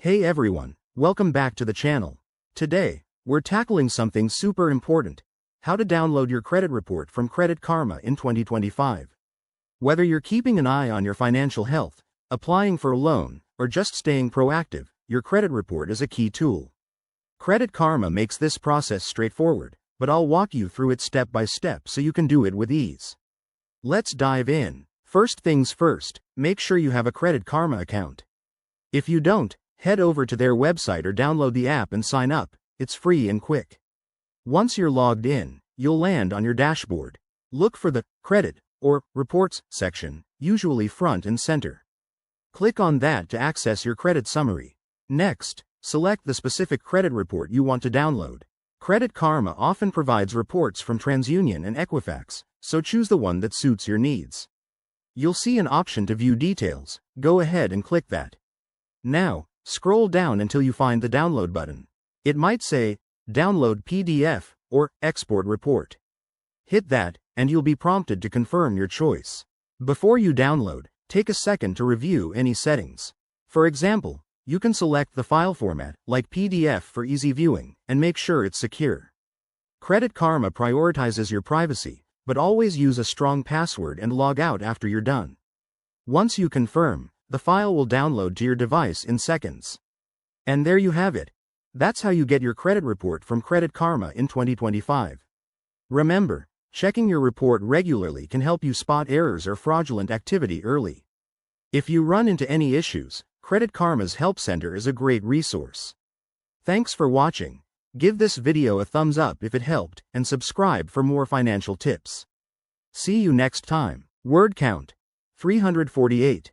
Hey everyone, welcome back to the channel. Today, we're tackling something super important: how to download your credit report from Credit Karma in 2025. Whether you're keeping an eye on your financial health, applying for a loan, or just staying proactive, your credit report is a key tool. Credit Karma makes this process straightforward, but I'll walk you through it step by step so you can do it with ease. Let's dive in. First things first, make sure you have a Credit Karma account. If you don't, head over to their website or download the app and sign up. It's free and quick. Once you're logged in, you'll land on your dashboard. Look for the Credit or Reports section, usually front and center. Click on that to access your credit summary. Next, select the specific credit report you want to download. Credit Karma often provides reports from TransUnion and Equifax, so choose the one that suits your needs. You'll see an option to view details. Go ahead and click that. Now, scroll down until you find the download button. It might say, Download PDF, or Export Report. Hit that, and you'll be prompted to confirm your choice. Before you download, take a second to review any settings. For example, you can select the file format, like PDF for easy viewing, and make sure it's secure. Credit Karma prioritizes your privacy, but always use a strong password and log out after you're done. Once you confirm, the file will download to your device in seconds. And there you have it. That's how you get your credit report from Credit Karma in 2025. Remember, checking your report regularly can help you spot errors or fraudulent activity early. If you run into any issues, Credit Karma's Help Center is a great resource. Thanks for watching. Give this video a thumbs up if it helped, and subscribe for more financial tips. See you next time. Word count: 348.